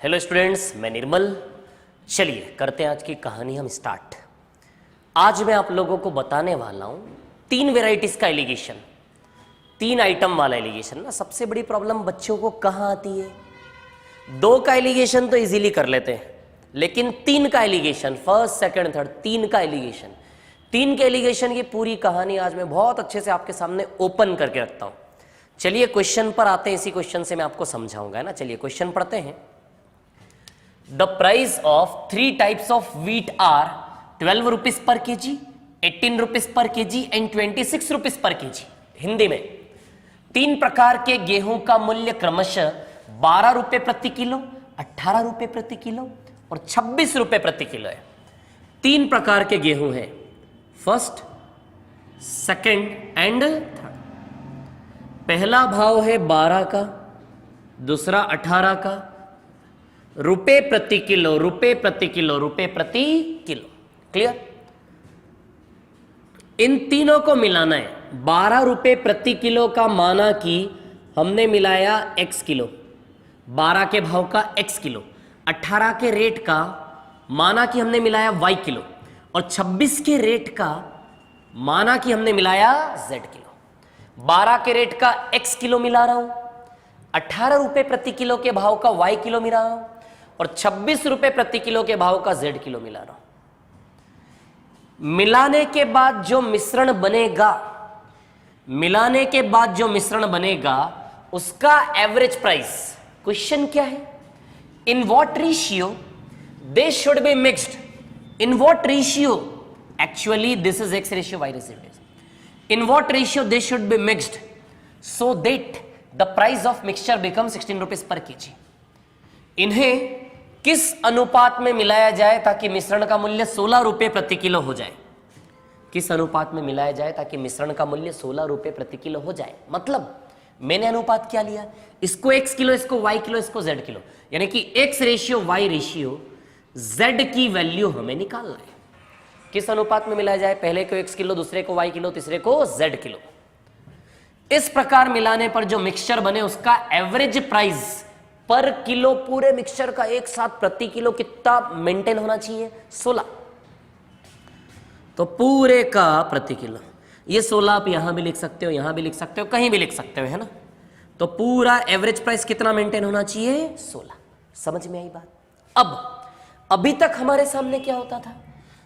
Hello students, मैं निर्मल। चलिए करते हैं आज की कहानी हम स्टार्ट। आज मैं आप लोगों को बताने वाला हूं 3 वेराइटीज का एलिगेशन, 3 आइटम वाला एलिगेशन। ना सबसे बड़ी प्रॉब्लम बच्चों को कहां आती है, 2 का एलिगेशन तो इजीली कर लेते हैं, लेकिन 3 का एलिगेशन, फर्स्ट सेकंड थर्ड 3 का एलिगेशन, 3 के एलिगेशन की पूरी कहानी आज मैं बहुत अच्छे से आपके सामने ओपन करके रखता हूं। चलिए क्वेश्चन पर आते हैं, इसी क्वेश्चन से मैं आपको समझाऊंगा ना। चलिए क्वेश्चन पढ़ते हैं। The price of 3 types of wheat are 12 rupees per kg, 18 rupees per kg and 26 rupees per kg। Hindi में 3 प्रकार के गेहूं का मूल्य क्रमशः 12 रुपए प्रति किलो, 18 रुपए प्रति किलो और 26 रुपए प्रति किलो है। 3 प्रकार के गेहूं हैं, फर्स्ट, सेकंड एंड थर्ड। पहला भाव है 12 का, दूसरा 18 का, रुपए प्रति किलो, रुपए प्रति किलो, रुपए प्रति किलो। क्लियर? इन तीनों को मिलाना है। 12 रुपए प्रति किलो का माना कि हमने मिलाया x किलो, 12 के भाव का x किलो, 18 के रेट का माना कि हमने मिलाया y किलो और 26 के रेट का माना कि हमने मिलाया z किलो। 12 के रेट का x किलो मिला रहा हूं, 18 रुपए प्रति किलो के भाव का y किलो मिला रहा हूं और 26 रुपए प्रति किलो के भाव का z किलो मिला रहा हूं। मिलाने के बाद जो मिश्रण बनेगा, मिलाने के बाद जो मिश्रण बनेगा उसका एवरेज प्राइस, क्वेश्चन क्या है, in what ratio they should be mixed, in what ratio, actually this is x ratio y ratio, in what ratio they should be mixed so that the price of mixture become 16 rupees per KG. इन्हें किस अनुपात में मिलाया जाए ताकि मिश्रण का मूल्य 16 रुपए प्रति किलो हो जाए। किस अनुपात में मिलाया जाए ताकि मिश्रण का मूल्य 16 रुपए प्रति किलो हो जाए। मतलब मैंने अनुपात क्या लिया, इसको x किलो, इसको y किलो, इसको z किलो, यानी कि x ratio y ratio z की वैल्यू हमें निकालना है। किस अनुपात में मिलाया जाए, पहले को x किलो, दूसरे को y किलो, तीसरे को z किलो। इस प्रकार मिलाने पर जो मिक्सचर बने उसका एवरेज प्राइस पर किलो पूरे मिक्सचर का एक साथ प्रति किलो कितना मेंटेन होना चाहिए, 16। तो पूरे का प्रति किलो, ये 16 आप यहां भी लिख सकते हो, यहां भी लिख सकते हो, कहीं भी लिख सकते हो, है ना। तो पूरा एवरेज प्राइस कितना मेंटेन होना चाहिए, 16। समझ में आई बात। अब अभी तक हमारे सामने क्या होता था,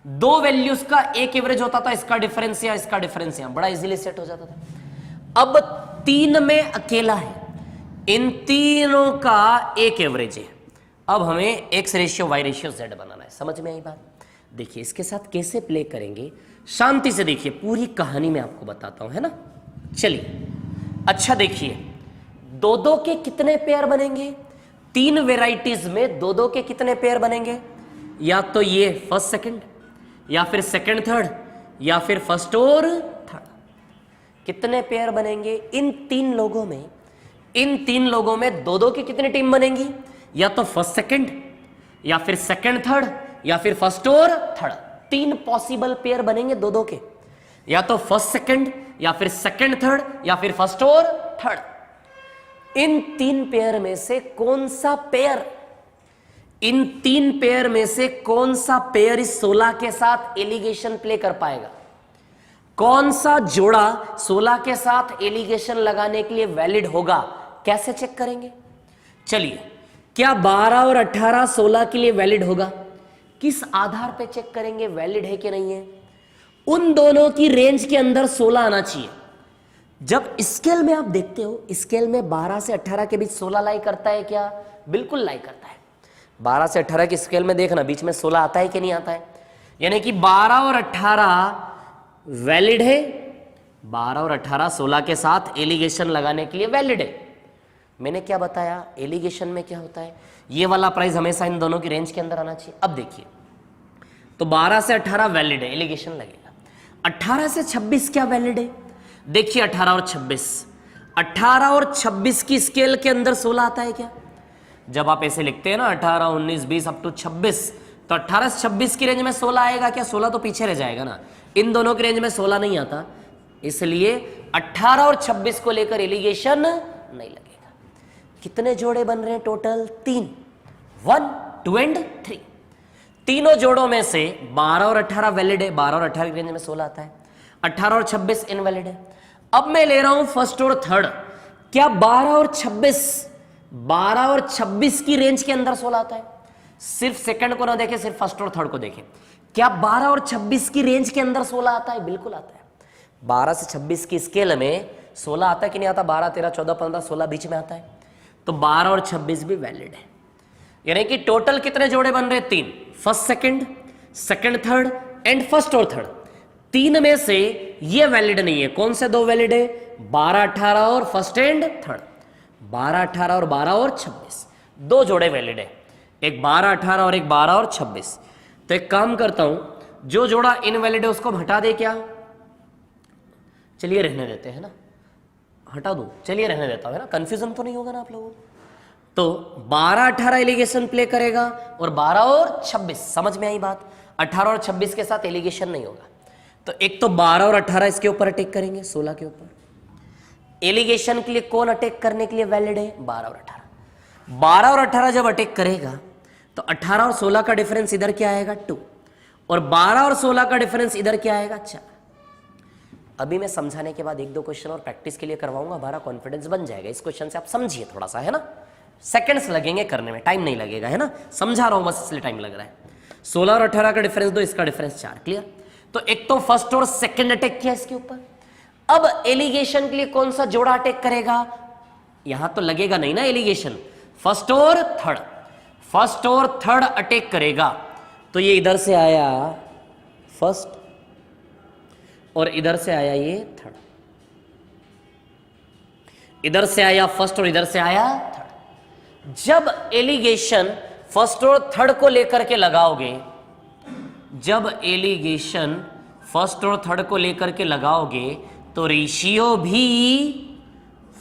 2 वैल्यूज का एक एवरेज होता था, इसका डिफरेंस या इसका डिफरेंस यहां बड़ा इजीली सेट हो जाता था। अब 3 में अकेला है, इन तीनों का एक एवरेज है। अब हमें x ratio y ratio z बनाना है। समझ में आई बात। देखिए इसके साथ कैसे प्ले करेंगे, शांति से देखिए, पूरी कहानी मैं आपको बताता हूं, है ना। चलिए अच्छा देखिए, 2-2 के कितने पेयर बनेंगे, 3 वेराइटीज में 2-2 के कितने पेयर बनेंगे, या तो ये फर्स्ट सेकंड, या फिर सेकंड थर्ड, या फिर फर्स्ट और थर्ड। कितने पेयर बनेंगे इन 3 लोगों में, इन 3 लोगों में 2-2 की कितनी टीम बनेंगी, या तो फर्स्ट सेकंड, या फिर सेकंड थर्ड, या फिर फर्स्ट और थर्ड। 3 पॉसिबल पेयर बनेंगे 2-2 के, या तो फर्स्ट सेकंड, या फिर सेकंड थर्ड, या फिर फर्स्ट और थर्ड। इन 3 पेयर में से कौन सा पेयर, इन 3 पेयर में से कौन सा पेयर इस 16 के साथ एलिगेशन प्ले कर पाएगा, कौन सा जोड़ा 16 के साथ एलिगेशन लगाने के लिए वैलिड होगा, कैसे चेक करेंगे। चलिए, क्या 12 और 18 16 के लिए वैलिड होगा, किस आधार पे चेक करेंगे वैलिड है कि नहीं है। उन दोनों की रेंज के अंदर 16 आना चाहिए। जब स्केल में आप देखते हो, स्केल में 12 से 18 के बीच 16 लाई करता है क्या, बिल्कुल लाई करता है। 12 से 18 की स्केल में देखना बीच में 16 आता है कि नहीं आता है, यानी कि 12 और 18 वैलिड है। 12 और 18 16 के साथ एलिगेशन लगाने के लिए वैलिड है। मैंने क्या बताया, एलिगेशन में क्या होता है, ये वाला प्राइस हमेशा इन दोनों की रेंज के अंदर आना चाहिए। अब देखिए, तो 12 से 18 वैलिड है, एलिगेशन लगेगा। 18 से 26 क्या वैलिड है, देखिए 18 और 26, 18 और 26 की स्केल के अंदर 16 आता है क्या। जब आप ऐसे लिखते हैं ना 18 19 20 अप टू 26, तो 18 से 26 की रेंज में 16 आएगा क्या, 16 तो पीछे रह जाएगा ना। इन दोनों की रेंज में 16 नहीं आता, इसलिए 18 और 26 को लेकर एलिगेशन नहीं लगेगा। कितने जोड़े बन रहे हैं टोटल, 3। 1, 2 एंड 3। तीनों जोड़ों में से 12 और 18 वैलिड है, 12 और 18 की रेंज में 16 आता है, 18 और 26 इनवैलिड है। अब मैं ले रहा हूं फर्स्ट और थर्ड, क्या 12 और 26 की रेंज के अंदर 16 आता है? सिर्फ सेकंड को ना देखें, सिर्फ फर्स्ट और थर्ड को देखें, क्या 12 और 26 की रेंज के अंदर 16 आता है? बिल्कुल आता है। 12 से 26 की स्केल में 16 आता है कि नहीं आता? 12, 13, 14, 15, 16 बीच में आता है, तो 12 और 26 भी वैलिड है। यानी कि टोटल कितने जोड़े बन रहे? 3, first second, second third and first और थर्ड। 3 में से ये वैलिड नहीं है, कौन से 2 वैलिड है? 12, 18 और फर्स्ट एंड थर्ड। 12, 18 और 12 और 26, 2 जोड़े वैलिड है, एक 12, 18 और एक 12 और 26। तो एक काम करता हूं, जो जोड़ा इनवैलिड है उसको हम हटा दे क्या? चलिए रहने देते हैं ना, हटा दूं, चलिए रहने देता हूं, है ना, कंफ्यूजन तो नहीं होगा ना आप लोगों को। तो 12, 18 एलिगेशन प्ले करेगा और 12 और 26, समझ में आई बात? 18 और 26 के साथ एलिगेशन नहीं होगा, तो एक तो 12 और 18 इसके ऊपर अटैक करेंगे, 16 के ऊपर। एलिगेशन के लिए कौन अटैक करने के लिए वैलिड है? 12 और 18। 12 और 18 जब अटैक करेगा तो 18 और 16 का डिफरेंस इधर क्या आएगा? 2, और 12 और 16 का डिफरेंस इधर क्या आएगा? 4। अभी मैं समझाने के बाद 1-2 क्वेश्चन और प्रैक्टिस के लिए करवाऊंगा, हमारा कॉन्फिडेंस बन जाएगा। इस क्वेश्चन से आप समझिए थोड़ा सा, है ना, सेकंड्स लगेंगे करने में, टाइम नहीं लगेगा, है ना, समझा रहा हूं बस इसलिए टाइम लग रहा है। 16 और 18 का डिफरेंस 2, इसका डिफरेंस 4, क्लियर। तो एक तो फर्स्ट और सेकंड अटैक किया इसके ऊपर। अब एलिगेशन के लिए कौन सा जोड़ा अटैक करेगा? यहां तो लगेगा नहीं ना एलिगेशन, फर्स्ट और थर्ड, फर्स्ट और थर्ड अटैक करेगा। तो ये इधर से आया फर्स्ट और इधर से आया ये थर्ड, इधर से आया फर्स्ट और इधर से आया थर्ड। जब एलिगेशन फर्स्ट और थर्ड को लेकर के लगाओगे, जब एलिगेशन फर्स्ट और थर्ड को लेकर के लगाओगे तो रेशियो भी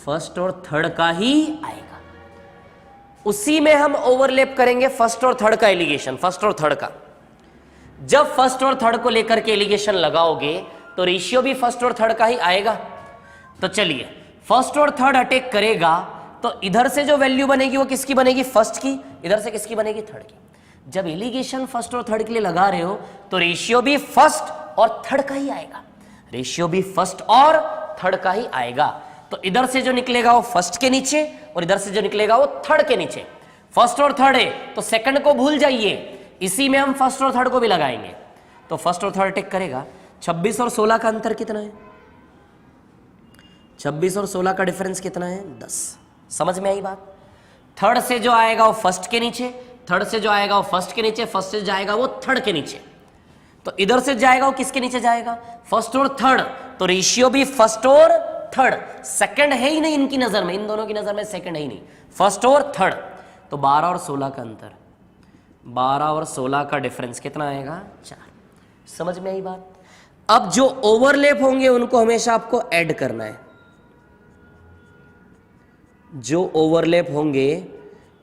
फर्स्ट और थर्ड का ही आएगा। उसी में हम ओवरलैप करेंगे फर्स्ट और थर्ड का एलिगेशन, फर्स्ट और थर्ड का। जब फर्स्ट और थर्ड को लेकर के एलिगेशन लगाओगे तो रेशियो भी फर्स्ट और थर्ड का ही आएगा। तो चलिए, फर्स्ट और थर्ड अटैक करेगा तो इधर से जो वैल्यू बनेगी वो किसकी बनेगी? फर्स्ट की। इधर से किसकी बनेगी? थर्ड की। जब एलिगेशन फर्स्ट और थर्ड के लिए लगा रहे हो तो रेशियो भी फर्स्ट और थर्ड का ही आएगा, रेशियो भी फर्स्ट और थर्ड का ही आएगा। तो इधर से जो निकलेगा वो फर्स्ट के नीचे और इधर से जो निकलेगा वो थर्ड के नीचे। फर्स्ट और थर्ड है तो सेकंड को भूल जाइए, इसी में हम फर्स्ट और थर्ड को भी लगाएंगे। तो फर्स्ट और थर्ड अटैक करेगा। 26 और 16 का अंतर कितना है? 26 और 16 का डिफरेंस कितना है? 10। समझ में आई बात? थर्ड से जो आएगा वो फर्स्ट के नीचे, थर्ड से जो आएगा वो फर्स्ट के नीचे, फर्स्ट से जाएगा वो थर्ड के नीचे। तो इधर से जाएगा वो किसके नीचे जाएगा? फर्स्ट और थर्ड। तो रेशियो भी फर्स्ट और थर्ड, सेकंड है ही नहीं इनकी नजर में, इन दोनों की नजर में सेकंड है ही नहीं, फर्स्ट और थर्ड। तो 12 और 16 का अंतर, 12 और 16 का डिफरेंस कितना आएगा? 4। समझ में आई बात? अब जो ओवरलैप होंगे उनको हमेशा आपको ऐड करना है, जो ओवरलैप होंगे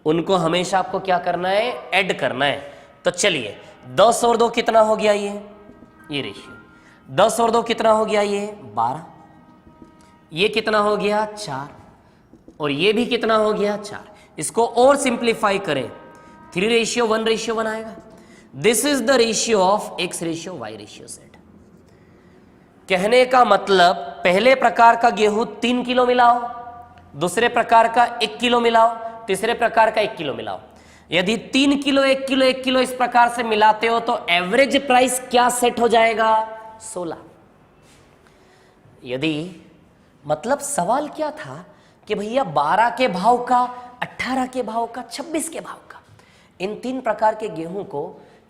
उनको हमेशा आपको क्या करना है? ऐड करना है। तो चलिए, 10 और 2 कितना हो गया? ये रेशियो 10 और 2 कितना हो गया? ये 12। ये कितना हो गया? 4। और ये भी कितना हो गया? 4। इसको और सिंप्लीफाई करें, 3:1 आएगा। This is the ratio of x ratio y ratio z। कहने का मतलब, पहले प्रकार का गेहूं 3 किलो मिलाओ, दूसरे प्रकार का 1 किलो मिलाओ, तीसरे प्रकार का 1 किलो मिलाओ। यदि 3 किलो 1 किलो 1 किलो इस प्रकार से मिलाते हो तो एवरेज प्राइस क्या सेट हो जाएगा? 16। यदि मतलब सवाल क्या था कि भैया 12 के भाव का, 18 के भाव का, 26 के भाव का, इन 3 प्रकार के गेहूं को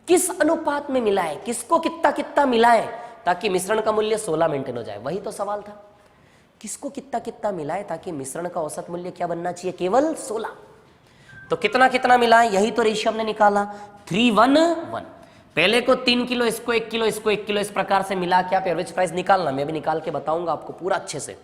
किस अनुपात में मिलाएं, किसको कितना कितना मिलाएं ताकि मिश्रण का मूल्य 16 मेंटेन हो जाए। वही तो सवाल था, किसको कितना कितना मिलाएं ताकि मिश्रण का औसत मूल्य क्या बनना चाहिए? केवल 16। तो कितना कितना मिलाएं, यही तो रेशियो हमने निकाला, 3:1:1। पहले को 3 किलो, इसको 1 किलो, इसको 1 किलो, इस प्रकार से मिला के आप एवरेज प्राइस निकालना। मैं भी निकाल के बताऊंगा आपको पूरा अच्छे से।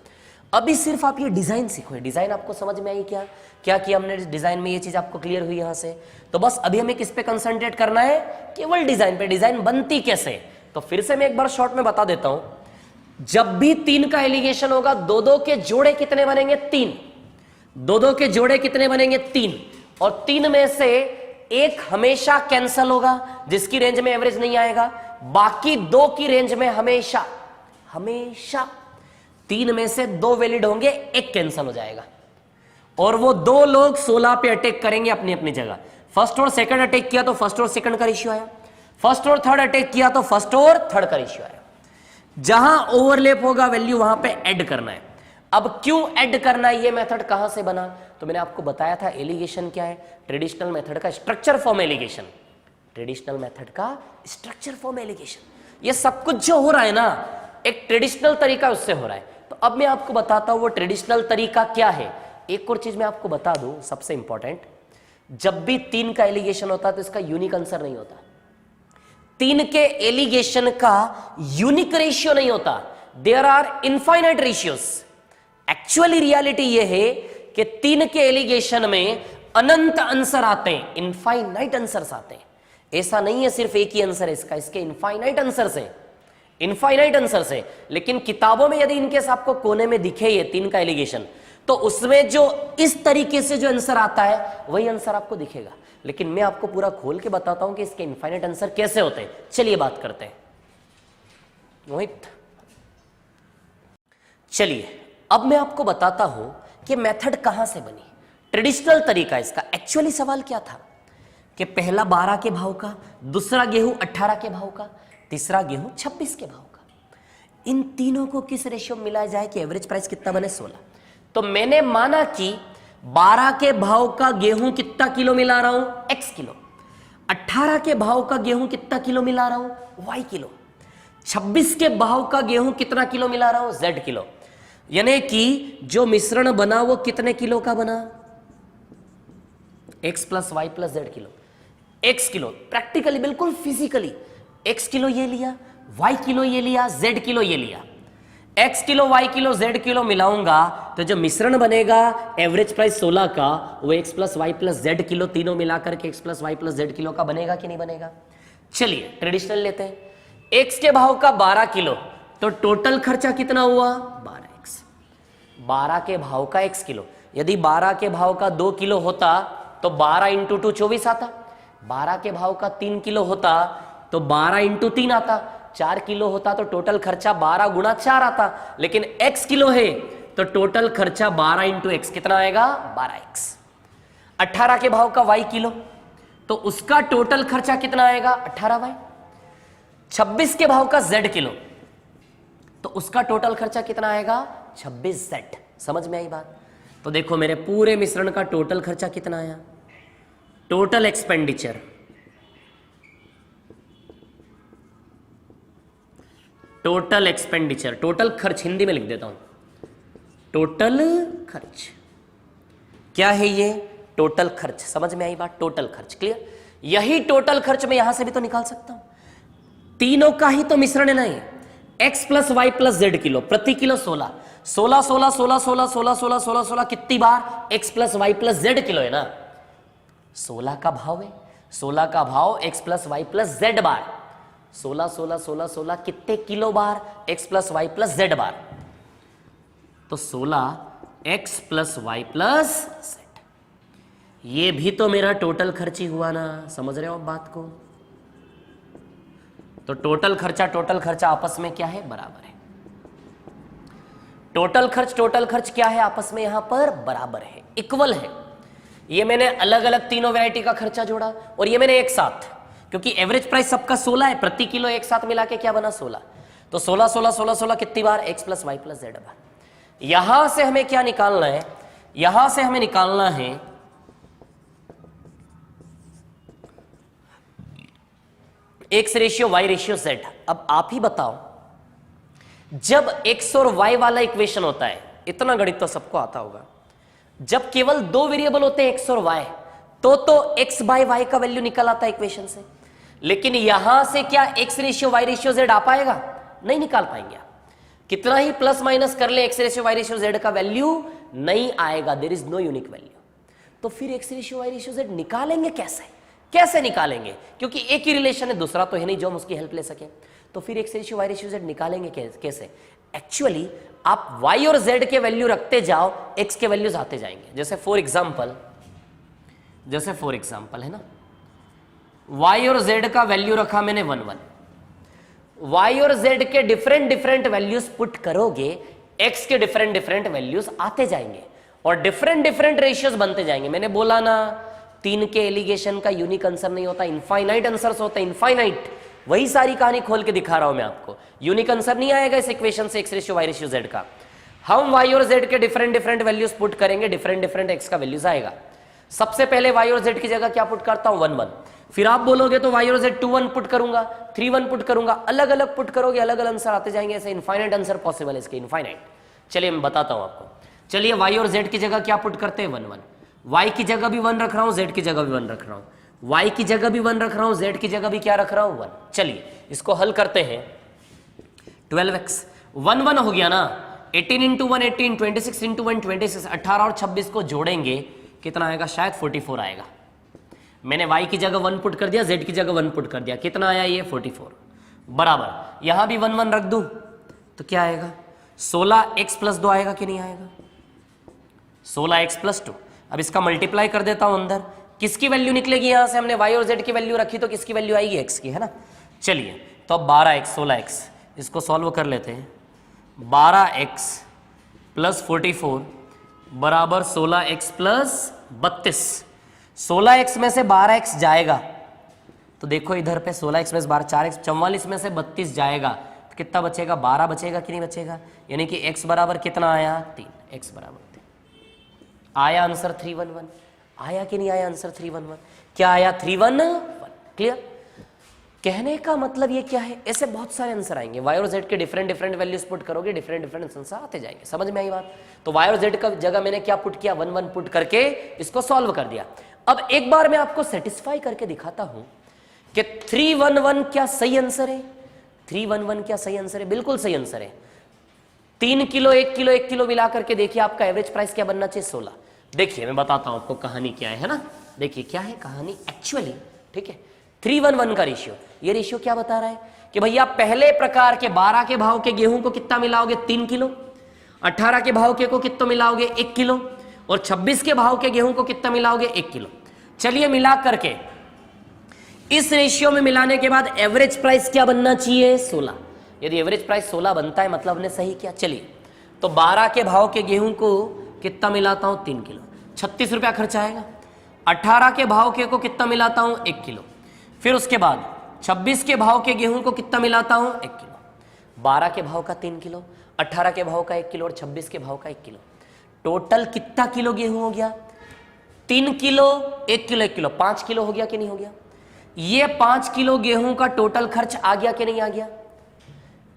अभी सिर्फ आप ये डिजाइन सीखो। डिजाइन आपको समझ में आई? क्या क्या किया हमने डिजाइन में? ये चीज आपको क्लियर हुई यहां से? तो बस अभी हमें किस पे कंसंट्रेट करना है? केवल डिजाइन पे। डिजाइन बनती कैसे, तो फिर से मैं एक बार शॉर्ट में बता देता हूं। जब भी 3 का एलिगेशन होगा, 2-2 के जोड़े कितने बनेंगे? 3। 2-2 के जोड़े कितने बनेंगे? 3। और 3 में से एक हमेशा कैंसल होगा जिसकी रेंज में एवरेज नहीं आएगा, बाकी दो की रेंज में हमेशा हमेशा 3 में से 2 वैलिड होंगे, एक कैंसल हो जाएगा। और वो 2 लोग 16 पे अटैक करेंगे अपनी अपनी जगह। फर्स्ट और सेकंड अटैक किया तो फर्स्ट और सेकंड का रेशियो आया, फर्स्ट और थर्ड अटैक किया तो फर्स्ट और थर्ड का रेशियो आया। जहां ओवरलैप होगा वैल्यू वहां पे ऐड करना है। अब क्यों ऐड करना है, ये मेथड कहां से बना, तो मैंने आपको बताया था एलिगेशन क्या है, ट्रेडिशनल मेथड का structure form alligation, traditional method का स्ट्रक्चर फॉर्म एलिगेशन। ये सब कुछ जो हो रहा है ना, एक ट्रेडिशनल तरीका उससे हो रहा है। तो अब मैं आपको बताता हूं वो ट्रेडिशनल तरीका क्या है। एक और चीज मैं आपको बता दूं, सबसे इंपॉर्टेंट, जब भी 3 का एलिगेशन होता है तो इसका यूनिक आंसर नहीं होता। 3 के एलिगेशन का यूनिक रेशियो नहीं होता, there are infinite ratios. Actually reality ये है कि 3 के एलिगेशन में अनंत आंसर आते हैं, इनफाइनाइट आंसर्स आते हैं। ऐसा नहीं है सिर्फ एक ही आंसर है इसका, इसके इनफाइनाइट आंसर्स हैं, इनफाइनाइट आंसर्स है। लेकिन किताबों में यदि इनकेस आपको कोने में दिखे ये 3 का एलिगेशन, तो उसमें जो इस तरीके से जो आंसर आता है वही आंसर आपको दिखेगा। लेकिन मैं आपको पूरा खोल के बताता हूं कि इसके इनफाइनाइट आंसर कैसे होते हैं। चलिए बात करते हैं मोहित। चलिए अब मैं आपको बताता हूं कि मेथड कहां से बनी, ट्रेडिशनल तरीका इसका। एक्चुअली सवाल क्या था कि पहला 12 के भाव का, दूसरा गेहूं 18 के भाव का, तीसरा गेहूं 26 के भाव का। इन तीनों को किस रेशियो में मिलाया जाए कि एवरेज प्राइस कितना बने, 16। तो मैंने माना कि 12 के भाव का गेहूं कितना किलो मिला रहा हूं, x किलो। 18 के भाव का गेहूं कितना किलो मिला रहा हूं, y किलो। 26 के भाव का गेहूं कितना किलो मिला रहा हूं, z किलो। यानी कि जो मिश्रण बना वो कितने किलो का बना, x plus y plus z kilo. x kilo practically, बिल्कुल फिजिकली, x किलो ये लिया, y किलो ये लिया, z किलो ये लिया। x kilo, y kilo, z kilo मिलाऊंगा तो जो मिश्रण बनेगा एवरेज प्राइस 16 का, वो x plus y plus z kilo, तीनों मिलाकर के x plus y plus z kilo का बनेगा कि नहीं बनेगा। चलिए ट्रेडिशनल लेते हैं। x के भाव का 12 किलो, तो टोटल खर्चा कितना हुआ, 12x। 12 के भाव का x किलो, यदि 12 के भाव का 2 किलो होता तो 12 इंटू 2 24 आता। 12 के भाव का 3 किलो होता तो 12 इंटू 3 आता। 4 किलो होता तो टोटल खर्चा 12 गुणा 4 आता। लेकिन x किलो है तो टोटल खर्चा 12 इंटू एक्स कितना आएगा, 12x। 18 के भाव का y किलो, तो उसका टोटल खर्चा कितना आएगा, 18y। 26 के भाव का z किलो, तो उसका टोटल खर्चा कितना आएगा, 26z। समझ में आई बात। तो देखो मेरे पूरे मिश्रण का टोटल खर्चा कितना आया, total expenditure, total expenditure, total खर्च, हिंदी में लिख देता हूं, टोटल खर्च क्या है ये, टोटल खर्च। समझ में आई बात, टोटल खर्च क्लियर। यही टोटल खर्च मैं यहां से भी तो निकाल सकता हूं, तीनों का ही तो मिश्रण है ना ये। x plus y plus z kilo, प्रति किलो 16, 16 16 16 16 16 16 16 16 कितनी बार, x plus y plus z kilo है ना, 16 का भाव है, 16 का भाव x plus y plus z बार, 16 16 16 16 कितने किलो बार, x plus y plus z बार, तो 16x plus y plus Z. ये भी तो मेरा टोटल खर्च ही हुआ ना, समझ रहे हो आप बात को। तो टोटल खर्चा आपस में क्या है, बराबर है। टोटल खर्च क्या है, आपस में यहां पर बराबर है, इक्वल है। ये मैंने अलग अलग तीनों वैरायटी का खर्चा जोड़ा और ये मैंने एक साथ, क्योंकि एवरेज प्राइस सबका 16 है, प्रति किलो एक साथ मिला के क्या बना, 16। तो 16 16 16 16 कितनी बार, x plus y plus z बार। यहां से हमें क्या निकालना है, यहां से हमें निकालना है x ratio y ratio z। अब आप ही बताओ, जब x और y वाला इक्वेशन होता है, इतना गणित तो सबको आता होगा, जब केवल 2 वेरिएबल होते हैं x और y, तो x बाय y का वैल्यू निकल आता है इक्वेशन से। लेकिन यहां से क्या x ratio y ratio z आ पाएगा, नहीं निकाल पाएंगे आप। कितना ही प्लस माइनस कर ले, x ratio y ratio z का वैल्यू नहीं आएगा, there is no unique value. तो फिर x ratio y ratio z निकालेंगे कैसे निकालेंगे, क्योंकि एक ही रिलेशन है, दूसरा तो है नहीं जो हम उसकी हेल्प ले सके। तो फिर x ratio y ratio z निकालेंगे कैसे। एक्चुअली आप y और z के वैल्यू रखते जाओ, x के वैल्यूज आते जाएंगे। जैसे फॉर एग्जाम्पल है ना, y और z का वैल्यू रखा मैंने 1 1, y और z के डिफरेंट डिफरेंट वैल्यूज पुट करोगे, x के डिफरेंट डिफरेंट वैल्यूज आते जाएंगे और डिफरेंट डिफरेंट रेशियोज बनते जाएंगे। मैंने बोला ना 3 के एलिगेशन का यूनिक आंसर नहीं होता, इनफाइनाइट आंसर्स होते हैं, इनफाइनाइट। वही सारी कहानी खोल के दिखा रहा हूं मैं आपको। यूनिक आंसर नहीं आएगा इस इक्वेशन से x/y/z का। हम y और z के डिफरेंट डिफरेंट वैल्यूज पुट करेंगे, डिफरेंट डिफरेंट x का वैल्यूज आएगा। सबसे पहले y और z की जगह क्या पुट करता हूं 1 1, फिर आप बोलोगे तो y और z 2 1 पुट करूंगा, 3 1 पुट करूंगा, अलग अलग पुट करोगे, अलग अलग आंसर आते जाएंगे। ऐसे इनफाइनाइट आंसर पॉसिबल है इसके, इनफाइनाइट। चलिए मैं बताता हूं आपको। चलिए y और z की जगह क्या पुट करते हैं 1 1, y की जगह भी 1 रख रहा हूं, z की जगह भी 1 रख रहा हूं, y की जगह भी 1 रख रहा हूं, z की जगह भी क्या रख रहा हूं 1। चलिए इसको हल करते हैं। 12x 1 1 हो गया ना, 18 इंटू 1 18, 26 इंटू 1 26, 18 और 26 को जोड़ेंगे कितना आएगा, शायद 44 आएगा। मैंने y की जगह 1 पुट कर दिया, z की जगह 1 पुट कर दिया, कितना आया ये 44 बराबर। यहां भी 1 1 रख दूं तो क्या आएगा, 16x प्लस 2 आएगा कि नहीं आएगा, 16x प्लस 2। अब इसका मल्टीप्लाई कर देता हूं अंदर, किसकी वैल्यू निकलेगी यहां से, हमने y और z की वैल्यू रखी तो किसकी वैल्यू आएगी, x की, है ना। चलिए तो अब 12x 16x, इसको सॉल्व कर लेते हैं। 12x प्लस 44 बराबर 16x प्लस 32। 16x में से 12x जाएगा तो देखो इधर पे 16x में से 12 4x 44 में से 32 जाएगा तो कितना बचेगा, 12 बचेगा कि नहीं बचेगा। यानी कि x बराबर कितना आया 3, x बराबर 3 आया। आंसर 311 आया कि नहीं आया, आंसर 311 क्या आया 311। क्लियर। कहने का मतलब ये क्या है, ऐसे बहुत सारे आंसर आएंगे। y और z के डिफरेंट डिफरेंट वैल्यूज पुट करोगे, डिफरेंट डिफरेंट आंसर आते जाएंगे। समझ में आई बात। तो y और z का जगह मैंने क्या पुट किया, 1 1 पुट करके इसको सॉल्व कर दिया। अब एक बार मैं आपको सेटिस्फाई करके दिखाता हूं कि 311 क्या सही आंसर है। 311 क्या सही आंसर है, बिल्कुल सही आंसर है। 3 किलो 1 किलो 1 किलो मिला करके देखिए आपका एवरेज प्राइस क्या बनना चाहिए, 16। देखिए मैं बताता हूं आपको कहानी क्या है ना। देखिए क्या है कहानी एक्चुअली, ठीक है। 311 का रेशियो, ये रेशियो क्या बता रहा है कि भैया पहले प्रकार के 12 के भाव के गेहूं को कितना मिलाओगे, 3 किलो। 18 के भाव के को कितना मिलाओगे, 1 किलो। और 26 के भाव के गेहूं को कितना मिलाओगे, 1 किलो। चलिए मिला करके इस रेशियो में मिलाने के बाद एवरेज प्राइस क्या बनना चाहिए, 16। यदि एवरेज प्राइस 16 बनता है मतलब हमने सही किया। चलिए तो 12 के भाव के गेहूं को कितना मिलाता हूं, 3 किलो, 36 रुपया खर्च आएगा। 18 के भाव के को कितना मिलाता हूं, 1 किलो। फिर उसके बाद 26 के भाव के गेहूं को कितना मिलाता हूं, 1 किलो। 12 के भाव का 3 किलो, 18 के भाव का 1 किलो और 26 के भाव का 1 किलो। टोटल कितना किलो गेहूं हो गया, 3 किलो 1 किलो 1 किलो, 5 किलो हो गया कि नहीं हो गया। ये 5 किलो गेहूं का टोटल खर्च आ गया कि नहीं आ गया।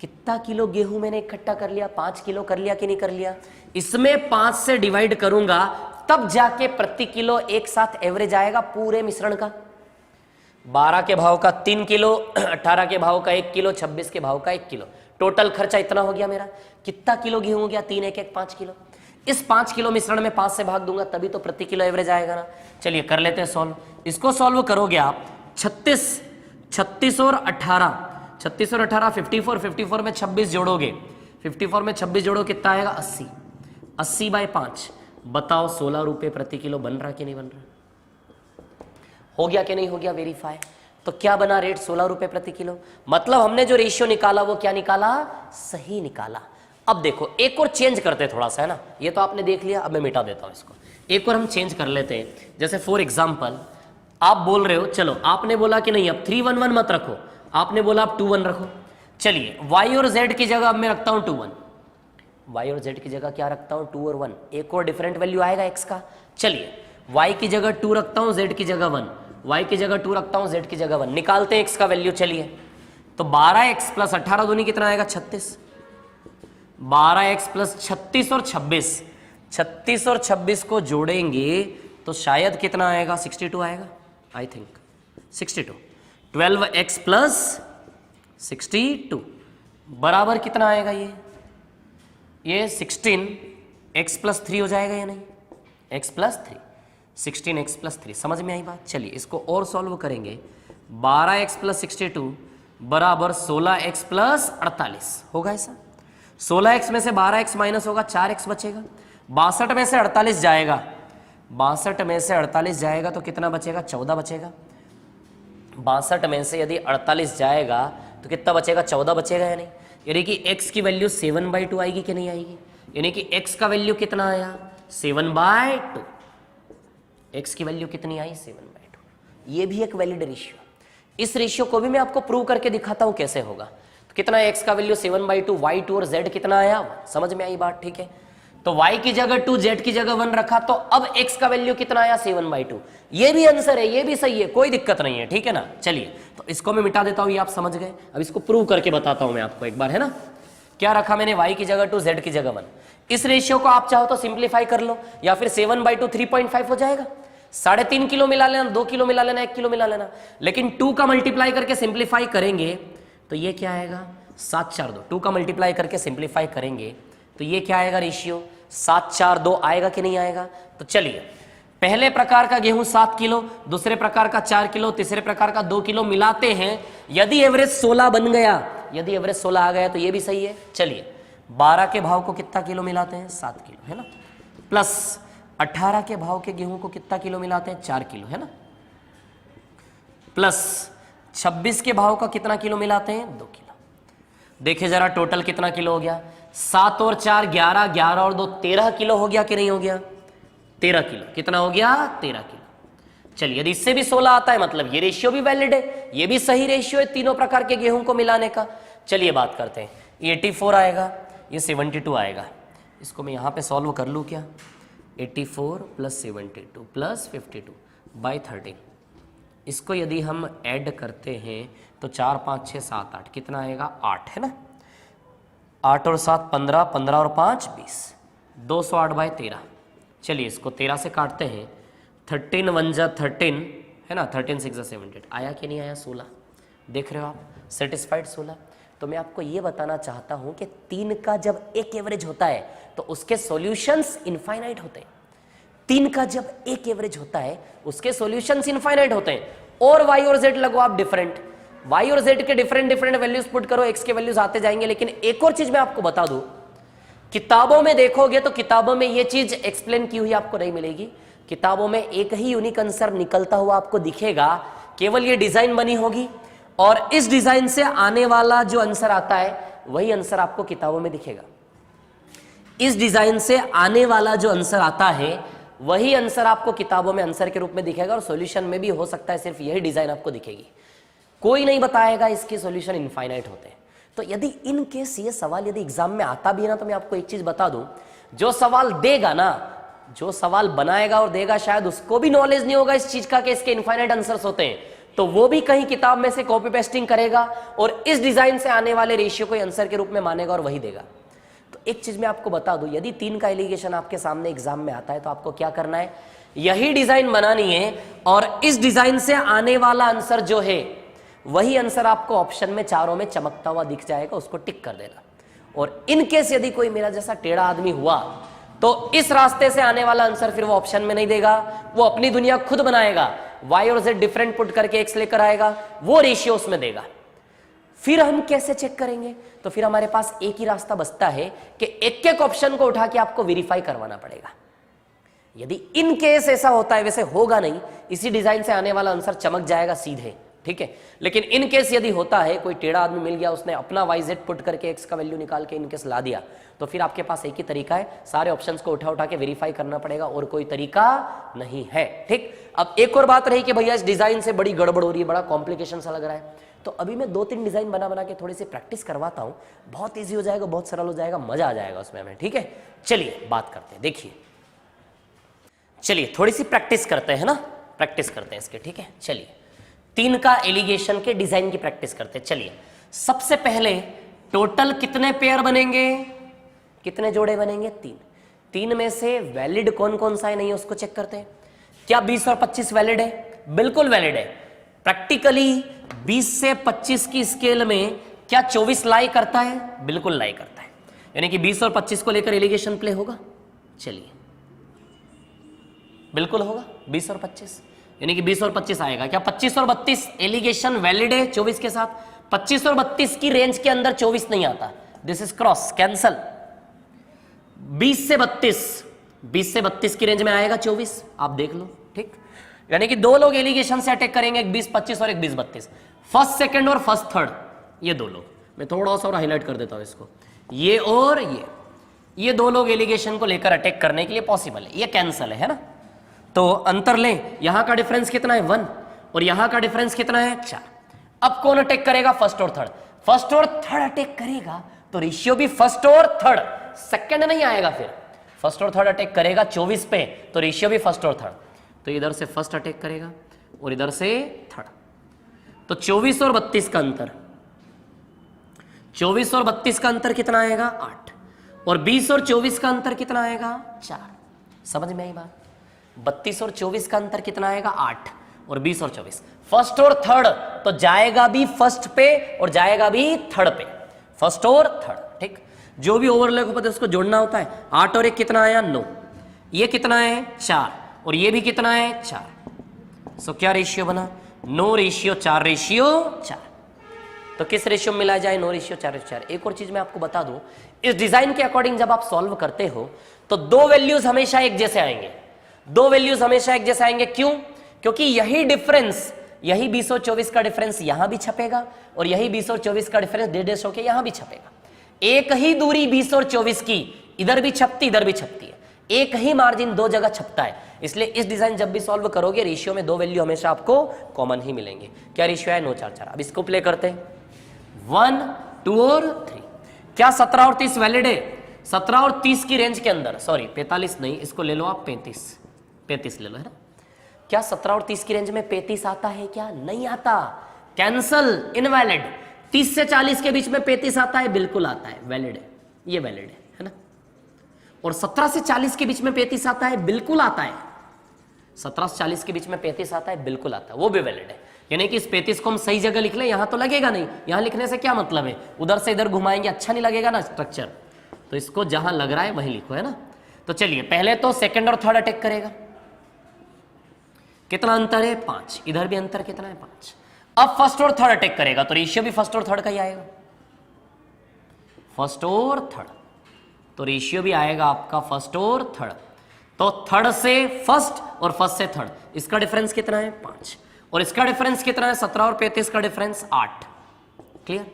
कितना किलो गेहूं मैंने इकट्ठा कर लिया, 5 किलो कर लिया कि नहीं कर लिया। इसमें 5 से डिवाइड करूंगा तब जाके प्रति किलो एक साथ एवरेज आएगा पूरे मिश्रण का। 12 के भाव का 3 किलो, 18 के भाव का 1 किलो, 26 के भाव का 1 किलो। टोटल खर्चा इतना हो गया मेरा। कितना किलो गेहूं हो गया, 3 1 1 5 किलो। इस 5 किलो मिश्रण में 5 से भाग दूंगा तभी तो प्रति किलो एवरेज आएगा ना। चलिए कर लेते हैं सॉल्व। इसको सॉल्व करोगे आप 36 और 18, 36 और 18 54, 54 में 26 जोड़ोगे, 54 में 26 जोड़ो कितना आएगा, 80। 80/5 बताओ 16 रुपए प्रति किलो बन रहा कि नहीं बन रहा, हो गया कि नहीं हो गया वेरीफाई। तो क्या बना रेट, 16 रुपए प्रति किलो। मतलब हमने जो रेशियो निकाला वो क्या निकाला, सही निकाला। अब देखो एक और चेंज करते थोड़ा सा, है ना। ये तो आपने देख लिया, अब मैं मिटा देता हूं इसको। एक और हम चेंज कर लेते हैं। जैसे फॉर एग्जाम्पल आप बोल रहे हो, चलो आपने बोला कि नहीं अब 311 मत रखो, आपने बोला आप 21 रखो। चलिए y और z की जगह अब मैं रखता हूं 21, y और z की जगह क्या रखता हूं, 2 और 1। एक और डिफरेंट वैल्यू आएगा x का। चलिए y की जगह 2 रखता हूं, z की जगह 1, y की जगह 2 रखता हूं, z की जगह 1। निकालते हैं x का वैल्यू। चलिए तो 12x प्लस 18 दूनी कितना आएगा, 36। 12x प्लस 36 और 26, 36 और 26 को जोड़ेंगे तो शायद कितना आएगा, 62 आएगा आई थिंक, 62। 12x प्लस 62 बराबर कितना आएगा, ये 16x प्लस 3 हो जाएगा या नहीं, x प्लस 3, 16x प्लस 3। समझ में आई बात। चलिए इसको और सॉल्व करेंगे। 12x प्लस 62 बराबर 16x प्लस 48 होगा ऐसा। 16x में से 12x माइनस होगा, 4x बचेगा। 62 में से 48 जाएगा, 62 में से 48 जाएगा तो कितना बचेगा, 14 बचेगा। 62 में से यदि 48 जाएगा तो कितना बचेगा, 14 बचेगा या नहीं। यानी कि x की वैल्यू 7/2 आएगी कि नहीं आएगी। यानी कि x का वैल्यू कितना आया, 7/2। x की वैल्यू कितनी आई, 7/2। ये भी एक वैलिड रेशियो। इस रेशियो को भी मैं आपको प्रूव करके दिखाता हूं कैसे होगा। तो कितना है x का वैल्यू 7/2, y2 और z कितना आया, समझ में आई बात, ठीक है। तो y की जगह 2, z की जगह 1 रखा, तो अब x का वैल्यू कितना आया, 7/2। ये भी आंसर है, ये भी सही है, कोई दिक्कत नहीं है, ठीक है ना। चलिए तो इसको मैं मिटा देता हूं, ये आप समझ गए। अब इसको प्रूव करके बताता हूं मैं आपको एक बार, है ना। क्या रखा मैंने, y की जगह 2, z की जगह 1। इस रेशियो को आप चाहो तो सिंप्लीफाई कर लो, या फिर 7/2 3.5 हो जाएगा। 3.5 किलो मिला लेना, 2 किलो मिला लेना, 1 किलो मिला लेना। लेकिन 2 का मल्टीप्लाई करके सिंप्लीफाई करेंगे तो ये क्या आएगा, 7/4 2। 2 का मल्टीप्लाई करके सिंप्लीफाई करेंगे तो ये क्या आएगा रेशियो, 7/4 2 आएगा कि नहीं आएगा। तो चलिए, पहले प्रकार का गेहूं 7 किलो, दूसरे प्रकार का 4 किलो, तीसरे प्रकार का 2 किलो मिलाते हैं। यदि एवरेज 16 बन गया, यदि एवरेज 16 आ गया तो ये भी सही है। चलिए 12 के भाव को कितना किलो मिलाते हैं, 7 किलो, है ना। प्लस 18 के भाव के गेहूं को कितना किलो मिलाते हैं, 4 किलो, है ना। प्लस 26 के भाव का कितना किलो मिलाते हैं, 2 किलो। देखिए जरा टोटल कितना किलो हो गया, 7 और 4 11, 11 और 2 13 किलो हो गया कि नहीं हो गया, 13 किलो। कितना हो गया, 13 किलो। चलिए यदि इससे भी 16 आता है मतलब ये रेशियो भी वैलिड है, ये भी सही रेशियो है तीनों प्रकार के गेहूं को मिलाने का। चलिए बात करते हैं, 84 आएगा, ये 72 आएगा। इसको मैं यहां पे सॉल्व कर लूं क्या, 84 + 72 + 52 / 13। इसको यदि हम ऐड करते हैं तो 4 5 6 7 8 कितना आएगा, 8, है ना। 8 और 7 15, 15 और 5 20, 208/13। चलिए इसको 13 से काटते हैं, 13 1 जा 13, है ना, 13 6 जा 78, आया कि नहीं आया, 16। देख रहे हो आप, सेटिस्फाइड 16। तो मैं आपको ये बताना चाहता हूं कि 3 का जब एक एवरेज होता है तो उसके सॉल्यूशंस इनफाइनाइट होते हैं। 3 का जब एक एवरेज होता है उसके सॉल्यूशंस इनफाइनाइट होते हैं। और y और z लगो आप डिफरेंट, y और z के डिफरेंट डिफरेंट वैल्यूज पुट करो, x के वैल्यूज आते जाएंगे। लेकिन एक और चीज मैं आपको बता दूं, किताबों में देखोगे तो किताबों में ये चीज एक्सप्लेन की हुई आपको नहीं मिलेगी। किताबों में एक ही यूनिक आंसर निकलता हुआ आपको दिखेगा, केवल ये डिजाइन बनी होगी और इस डिजाइन से आने वाला जो आंसर आता है वही आंसर आपको किताबों में दिखेगा। इस डिजाइन से आने वाला जो आंसर आता है वही आंसर आपको किताबों में आंसर के रूप में दिखेगा, और सॉल्यूशन में भी हो सकता है सिर्फ यही डिजाइन आपको दिखेगी। कोई नहीं बताएगा इसके सॉल्यूशन इनफाइनाइट होते हैं। तो यदि इन केस ये सवाल यदि एग्जाम में आता भी है ना, तो मैं आपको एक चीज बता दूं, जो सवाल देगा ना, जो सवाल बनाएगा और देगा, शायद उसको भी नॉलेज नहीं होगा इस चीज का कि इसके इनफाइनाइट आंसर्स होते हैं, तो वो भी कहीं किताब में से कॉपी पेस्टिंग करेगा और इस डिजाइन से आने वाले रेशियो को आंसर के रूप में मानेगा और वही देगा। तो एक चीज मैं आपको बता दूं, यदि 3 का एलिगेशन आपके सामने एग्जाम में आता है तो आपको क्या करना है, यही डिजाइन बनानी है और इस डिजाइन से आने वाला आंसर जो है वही आंसर आपको ऑप्शन में चारों में चमकता हुआ दिख जाएगा, उसको टिक कर देना। और इन केस यदि कोई मेरा जैसा टेढ़ा आदमी हुआ तो इस रास्ते से आने वाला आंसर फिर वो ऑप्शन में नहीं देगा, वो अपनी दुनिया खुद बनाएगा, y और z डिफरेंट पुट करके x लेकर आएगा, वो रेशियो उसमें देगा। फिर हम कैसे चेक करेंगे, तो फिर हमारे पास एक ही रास्ता बचता है कि एक एक ऑप्शन को उठा के आपको वेरीफाई करवाना पड़ेगा। यदि इन केस ऐसा होता है, वैसे होगा नहीं, इसी डिजाइन से आने वाला आंसर चमक जाएगा सीधे, ठीक है। लेकिन इन केस यदि होता है, कोई टेढ़ा आदमी मिल गया, उसने अपना YZ पुट करके x का वैल्यू निकाल के इन केस ला दिया, तो फिर आपके पास एक ही तरीका है, सारे ऑप्शंस को उठा उठा के वेरीफाई करना पड़ेगा, और कोई तरीका नहीं है, ठीक। अब एक और बात रही कि भैया इस डिजाइन से बड़ी गड़बड़ हो रही है, बड़ा कॉम्प्लिकेशन सा लग रहा है, तो अभी मैं 2-3 डिजाइन बना बना के थोड़ी सी प्रैक्टिस करवाता हूं, बहुत ईजी हो जाएगा, बहुत सरल हो जाएगा, मजा आ जाएगा उसमें हमें, ठीक है। चलिए बात करते हैं, देखिए, चलिए थोड़ी सी प्रैक्टिस करते हैं ना, प्रैक्टिस करते हैं इसके, ठीक है। चलिए 3 का एलिगेशन के डिजाइन की प्रैक्टिस करते हैं। चलिए सबसे पहले टोटल कितने पेयर बनेंगे, कितने जोड़े बनेंगे, 3। 3 में से वैलिड कौन कौन सा है नहीं है उसको चेक करते हैं। क्या 20 और 25 वैलिड है, बिल्कुल वैलिड है। प्रैक्टिकली 20 से 25 की स्केल में क्या 24 लाई करता है, बिल्कुल लाई करता है, यानी कि 20 और 25 को लेकर एलिगेशन प्ले होगा। चलिए बिल्कुल होगा 20 और 25, यानी कि 20 और 25 आएगा। क्या 25 और 32 एलिगेशन वैलिड है 24 के साथ, 25 और 32 की रेंज के अंदर 24 नहीं आता, दिस इज क्रॉस, कैंसल। 20 से 32 की रेंज में आएगा 24, आप देख लो, ठीक। यानी कि दो लोग एलिगेशन से अटैक करेंगे, एक 20-25 और एक 20-32, फर्स्ट सेकंड और फर्स्ट थर्ड, ये दो लोग। मैं थोड़ा सा और हाईलाइट कर देता हूं इसको, ये और ये दो लोग एलिगेशन को लेकर अटैक करने के लिए पॉसिबल है, ये कैंसल है ना। तो अंतर लें, यहां का डिफरेंस कितना है 1 और यहां का डिफरेंस कितना है 4। अब कौन अटैक करेगा? फर्स्ट और थर्ड। फर्स्ट और थर्ड अटैक करेगा तो रेशियो भी फर्स्ट और थर्ड, सेकंड नहीं आएगा। फिर फर्स्ट और थर्ड अटैक करेगा 24 पे तो रेशियो भी फर्स्ट और थर्ड, तो इधर से फर्स्ट अटैक करेगा और इधर से थर्ड, तो 24 और 32 का अंतर, 24 और 32 का अंतर कितना आएगा 8, और 20 और 24 का अंतर कितना आएगा 4। समझ में आई बात? 32 और 24 का अंतर कितना आएगा 8 और 20 और 24, फर्स्ट और थर्ड, तो जाएगा भी फर्स्ट पे और जाएगा भी थर्ड पे, फर्स्ट और थर्ड। ठीक, जो भी ओवरलैप होता है उसको जोड़ना होता है। 8 और 1 कितना आया 9, ये कितना है 4 और ये भी कितना है 4। सो क्या रेशियो बना? 9 रेशियो 4 रेशियो 4। तो किस रेशियो में मिला जाए? 9 रेशियो 4 रेशियो 4। एक और चीज मैं आपको बता दूं, इस डिजाइन के अकॉर्डिंग जब आप सॉल्व करते हो तो दो वैल्यूज हमेशा एक जैसे आएंगे, दो वैल्यूज हमेशा एक जैसे आएंगे। क्यों? क्योंकि यही डिफरेंस, यही 20 और 24 का डिफरेंस यहां भी छपेगा और यही 20 और 24 का डिफरेंस 1.5 होकर यहां भी छपेगा। एक ही दूरी 20 और 24 की इधर भी छपती इधर भी छपती है, एक ही मार्जिन दो जगह छपता है। इसलिए इस डिजाइन जब भी सॉल्व करोगे रेशियो में दो वैल्यू हमेशा आपको कॉमन ही मिलेंगे। क्या रेशियो है? 9 4 4। अब इसको प्ले करते हैं, 1 2 और 3। क्या 17 और 30 वैलिड है? 17 और 30 की रेंज के अंदर, सॉरी 45 नहीं, इसको ले लो आप 35 ले लो, है ना। क्या 17 और 30 की रेंज में 35 आता है? क्या नहीं आता, कैंसल, इनवैलिड। 30 से 40 के बीच में 35 आता है? बिल्कुल आता है, वैलिड है, ये वैलिड है ना। और 17 से 40 के बीच में 35 आता है? बिल्कुल आता है। 17 से 40 के बीच में 35 आता है? बिल्कुल आता है, वो भी वैलिड है। यानी कि इस 35 को हम सही जगह लिख लें, यहां तो लगेगा नहीं, यहां लिखने से क्या मतलब है, उधर से इधर घुमाएंगे, अच्छा नहीं लगेगा ना स्ट्रक्चर, तो इसको जहां लग रहा है वहीं लिखो, है ना। तो चलिए पहले तो सेकंड और थर्ड अटैक करेगा, कितना अंतर है 5, इधर भी अंतर कितना है 5। अब फर्स्ट और थर्ड अटैक करेगा तो रेशियो भी फर्स्ट और थर्ड का ही आएगा, फर्स्ट और थर्ड, तो रेशियो भी आएगा आपका फर्स्ट और थर्ड। तो थर्ड से फर्स्ट और फर्स्ट से थर्ड, इसका डिफरेंस कितना है 5 और इसका डिफरेंस कितना है 17 और 35 का डिफरेंस 8। क्लियर?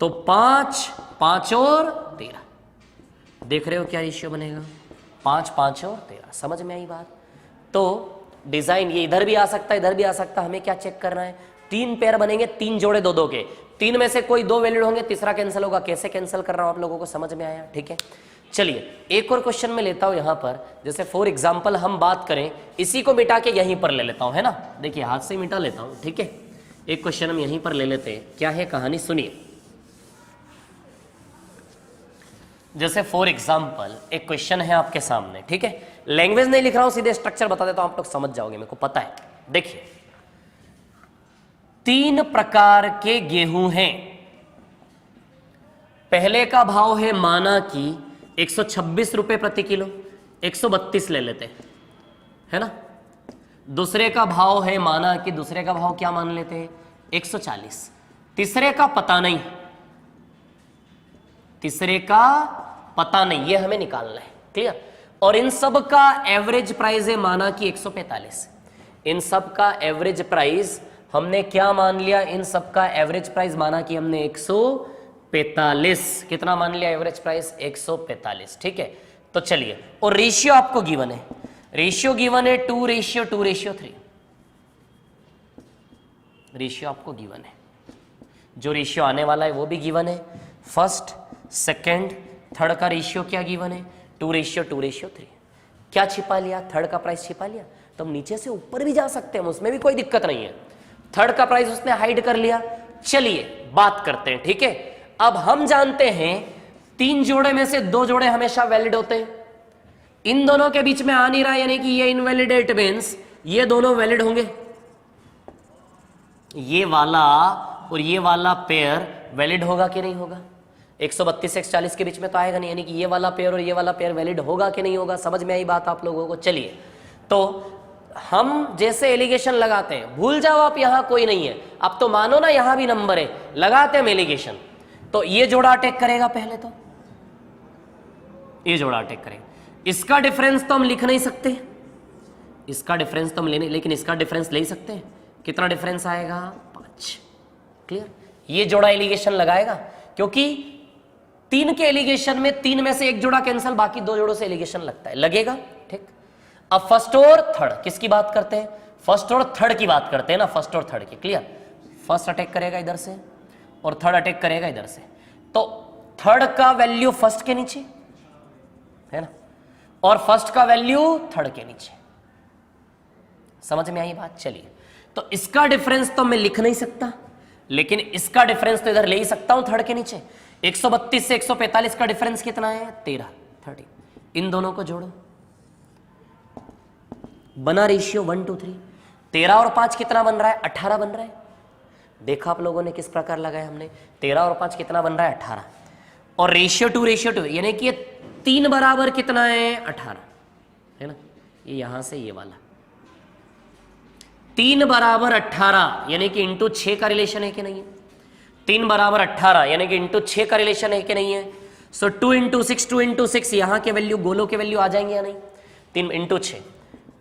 तो 5 5 और 13, देख रहे हो क्या रेशियो बनेगा, 5 5 और 13। समझ में आई बात? तो डिजाइन ये इधर भी आ सकता है इधर भी आ सकता है, हमें क्या चेक करना है, 3 पेयर बनेंगे, 3 जोड़े दो दो के, 3 में से कोई 2 वैलिड होंगे, तीसरा कैंसिल होगा। कैसे कैंसिल कर रहा हूं आप लोगों को समझ में आया? ठीक है, चलिए एक और क्वेश्चन में लेता हूं यहां पर, जैसे फॉर एग्जांपल हम बात करें, इसी को मिटा के यहीं पर ले लेता हूं, है ना। देखिए हाथ से मिटा लेता हूं, ठीक है। एक क्वेश्चन हम यहीं पर ले लेते हैं, क्या है कहानी सुनिए। जैसे फॉर एग्जांपल एक क्वेश्चन है आपके सामने, ठीक है, लैंग्वेज नहीं लिख रहा हूं, सीधे स्ट्रक्चर बता देता हूं, आप लोग समझ जाओगे, मेरे को पता है। देखिए 3 प्रकार के गेहूं हैं, पहले का भाव है माना कि 126 रुपए प्रति किलो, 132 ले लेते हैं, है ना। दूसरे का भाव है माना कि, दूसरे का भाव क्या मान लेते हैं 140, तीसरे का पता नहीं, तीसरे का पता नहीं, ये हमें निकालना है। क्लियर? और इन सब का एवरेज प्राइस है माना कि 145, इन सब का एवरेज प्राइस हमने क्या मान लिया, इन सब का एवरेज प्राइस माना कि हमने 145, कितना मान लिया एवरेज प्राइस 145, ठीक है। तो चलिए, और रेशियो आपको गिवन है, रेशियो गिवन है 2:2:3, रेशियो आपको गिवन है, जो रेशियो आने वाला है वो भी गिवन है, फर्स्ट सेकंड थर्ड का रेशियो क्या गिवन है 2:2:3। क्या छिपा लिया, थर्ड का प्राइस छिपा लिया, तो हम नीचे से ऊपर भी जा सकते हैं, उसमें भी कोई दिक्कत नहीं है। थर्ड का प्राइस उसने हाइड कर लिया। चलिए बात करते हैं, ठीक है। अब हम जानते हैं 3 जोड़े में से 2 जोड़े हमेशा वैलिड होते हैं, इन दोनों के बीच में आ नहीं रहा, यानी कि ये इनवैलिडेट मींस ये दोनों वैलिड होंगे, ये वाला और ये वाला पेयर वैलिड होगा कि नहीं होगा, 132 से 140 के बीच में तो आएगा नहीं, यानी कि ये वाला पेयर और ये वाला पेयर वैलिड होगा कि नहीं होगा। समझ में आई बात आप लोगों को? चलिए, तो हम जैसे एलिगेशन लगाते हैं, भूल जाओ आप यहां कोई नहीं है, अब तो मानो ना यहां भी नंबर है, लगाते हैं एलिगेशन, तो ये जोड़ा अटैक करेगा, पहले तो ये जोड़ा अटैक करेगा, इसका डिफरेंस तो हम लिख नहीं सकते, इसका डिफरेंस तो हम लेने, लेकिन इसका डिफरेंस ले ही सकते हैं। कितना डिफरेंस आएगा? 5। क्लियर? ये जोड़ा एलिगेशन लगाएगा, क्योंकि 3 के एलिगेशन में 3 में से एक जोड़ा कैंसिल, बाकी 2 जोड़ों से एलिगेशन लगता है, लगेगा। ठीक, अब फर्स्ट और थर्ड किसकी बात करते हैं? फर्स्ट और थर्ड की बात करते हैं ना, फर्स्ट और थर्ड की। क्लियर? फर्स्ट अटैक करेगा इधर से और थर्ड अटैक करेगा इधर से, तो थर्ड का वैल्यू फर्स्ट के नीचे है ना, और फर्स्ट का वैल्यू थर्ड के नीचे। समझ में आई बात? चलिए, तो इसका डिफरेंस तो मैं लिख नहीं सकता, लेकिन इसका डिफरेंस तो इधर ले ही सकता हूं थर्ड के नीचे। 132 से 145 का डिफरेंस कितना है? 13। इन दोनों को जोड़ो, बना रेशियो 1 to 3। 13 और 5 कितना बन रहा है? 18 बन रहा है। देखा आप लोगों ने किस प्रकार लगाया हमने? 13 और 5 कितना बन रहा है? 18। और रेशियो टू यानी कि 3 बराबर कितना है? 18 है ना। ये यहां से ये वाला 3 बराबर 18 यानी कि इंटू 6 का रिलेशन है कि नहीं है? 3 बराबर 18 यानी कि इंटू 6 का रिलेशन है कि नहीं है? सो 2 इंटू 6 यहां के वैल्यू, गोलों के वैल्यू आ जाएंगे या नहीं? 3 इंटू 6,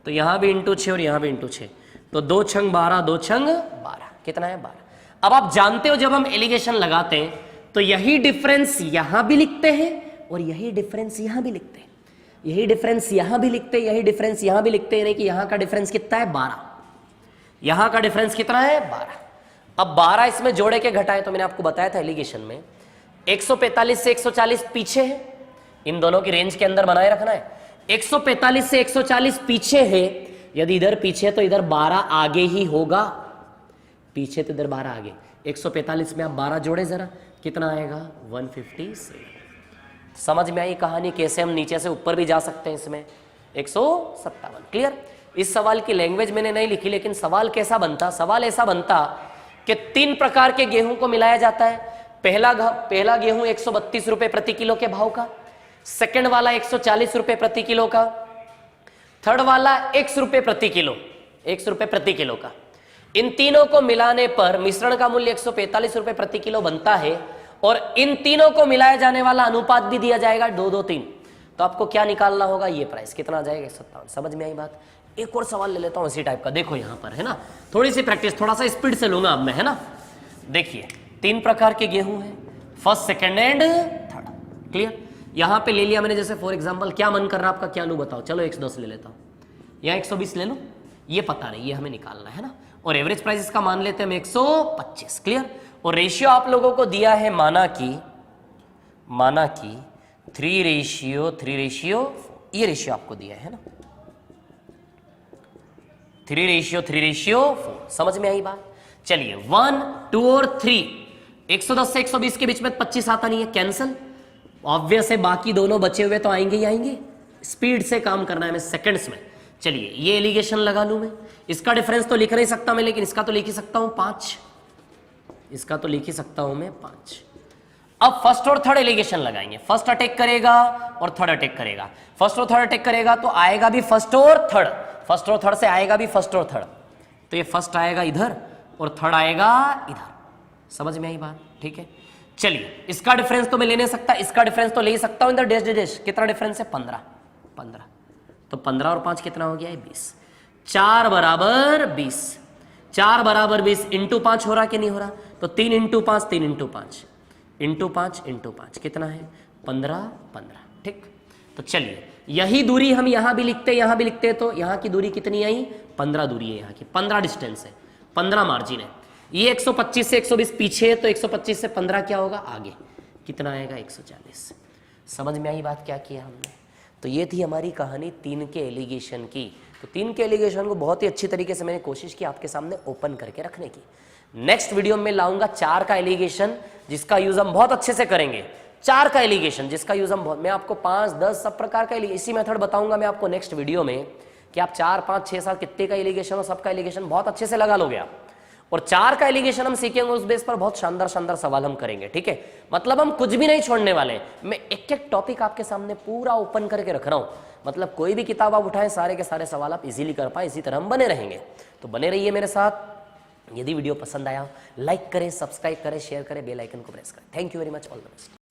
तो यहां भी इंटू 6 और यहां भी इंटू 6, तो 2 छंग 12, 2 छंग 12, कितना है? 12। अब आप जानते हो जब हम एलिगेशन लगाते हैं तो यही डिफरेंस यहां भी लिखते हैं और यही डिफरेंस यहां भी लिखते हैं, यही डिफरेंस यहां भी लिखते हैं, यही डिफरेंस यहां भी लिखते हैं, यानी कि यहां का डिफरेंस कितना है? 12। यहां का डिफरेंस कितना है? 12। अब 12 इसमें जोड़े के घटाए, तो मैंने आपको बताया था एलिगेशन में 145 से 140 पीछे है, इन दोनों की रेंज के अंदर बनाए रखना है। 145 से 140 पीछे है, यदि इधर पीछे है तो इधर 12 आगे ही होगा, पीछे तो इधर 12 आगे। 145 में आप 12 जोड़े जरा, कितना आएगा? 157। समझ में आई कहानी? कैसे हम नीचे से ऊपर भी जा सकते हैं इसमें? 157। क्लियर? इस सवाल की लैंग्वेज मैंने नहीं लिखी, लेकिन सवाल कैसा बनता? सवाल ऐसा बनता कि 3 प्रकार के गेहूं को मिलाया जाता है। पहला गेहूं 132 रुपए प्रति किलो के भाव का, सेकंड वाला 140 रुपए प्रति किलो का, थर्ड वाला 1 रुपए प्रति किलो, 1 रुपए प्रति किलो का। इन तीनों को मिलाने पर मिश्रण का मूल्य 145 रुपए प्रति किलो बनता है, और इन तीनों को मिलाया जाने वाला अनुपात भी दिया जाएगा 2-2-3। तो आपको क्या निकालना होगा? ये प्राइस कितना आ जाएगा? 157। समझ में आई बात? एक और सवाल ले लेता हूं इसी टाइप का, देखो यहां पर है ना, थोड़ी सी प्रैक्टिस, थोड़ा सा स्पीड से लूंगा अब मैं, है ना। देखिए 3 प्रकार के गेहूं हैं, first, second and third. Clear? यहां पे ले लिया मैंने, जैसे फॉर एग्जांपल, क्या मन कर रहा है आपका, क्या लूं बताओ? चलो 110 ले लेता हूं या 120 ले लो, ये पता नहीं, ये हमें निकालना है ना। और एवरेज प्राइस इसका मान लेते हैं हम 125। क्लियर? और रेशियो आप लोगों को दिया है माना कि 3:4, ये रेशियो आपको दिया है ना, 3:4। समझ में आई बात? चलिए 1, 2 और 3, 110 से 120 के बीच में 25 आता नहीं है, कैंसल। ऑब्वियस है, बाकी दोनों बचे हुए तो आएंगे ही आएंगे। स्पीड से काम करना है हमें, सेकंड्स में। चलिए ये एलिगेशन लगा लूं मैं, इसका डिफरेंस तो लिख नहीं सकता मैं, लेकिन इसका तो लिख ही सकता हूं 5, इसका तो लिख ही सकता हूं मैं 5। अब फर्स्ट और थर्ड एलिगेशन लगाएंगे, फर्स्ट अटैक करेगा और थर्ड अटैक करेगा। फर्स्ट और थर्ड अटैक करेगा तो आएगा भी फर्स्ट और थर्ड, फर्स्ट और थर्ड से आएगा भी फर्स्ट और थर्ड, तो ये फर्स्ट आएगा इधर और थर्ड आएगा इधर। समझ में आई बात? ठीक है, चलिए इसका डिफरेंस तो मैं ले नहीं सकता, इसका डिफरेंस तो ले ही सकता हूं इधर, डैश डैश। कितना डिफरेंस है? 15। तो 15 और 5 कितना हो गया है? 20। 4 बराबर 20, 4 बराबर 20 इंटू 5 हो रहा कि नहीं हो रहा? तो 3 इंटू 5, 3 इंटू 5 इंटू 5 इंटू 5 कितना है? 15। ठीक, तो चलिए यही दूरी हम यहां भी लिखते, यहां भी लिखते, तो यहां की दूरी कितनी आई? 15 दूरी है यहां की, 15 डिस्टेंस है, 15 मार्जिन है। ये 125 से 120 पीछे है, तो 125 से 15 क्या होगा? आगे। कितना आएगा? 140। समझ में आई बात क्या किया हमने? तो ये थी हमारी कहानी 3 के एलिगेशन की। तो 3 के एलिगेशन को बहुत ही अच्छी तरीके से मैंने कोशिश की आपके सामने ओपन करके रखने की। नेक्स्ट वीडियो में लाऊंगा 4 का एलिगेशन, जिसका यूज हम बहुत अच्छे से करेंगे। 4 का एलिगेशन जिसका यूज हम मैं आपको 5, 10 सब प्रकार का इसी मेथड बताऊंगा मैं आपको नेक्स्ट वीडियो में, कि आप 4, 5, 6, 7 कितने का एलिगेशन हो, सबका एलिगेशन बहुत अच्छे से लगा लोगे आप। और 4 का एलिगेशन हम सीखेंगे, उस बेस पर बहुत शानदार शानदार सवाल हम करेंगे। ठीक है, मतलब हम कुछ भी नहीं छोड़ने वाले, मैं एक एक टॉपिक आपके सामने पूरा ओपन करके रख रहा हूं। मतलब कोई भी किताब आप उठाएं, सारे के सारे सवाल आप इजीली कर पाए, इसी तरह हम बने रहेंगे। तो बने रहिए मेरे साथ। यदि वीडियो पसंद आया, लाइक करें, सब्सक्राइब करें, शेयर करें, बेल आइकन को प्रेस करें। Thank you very much, all the best.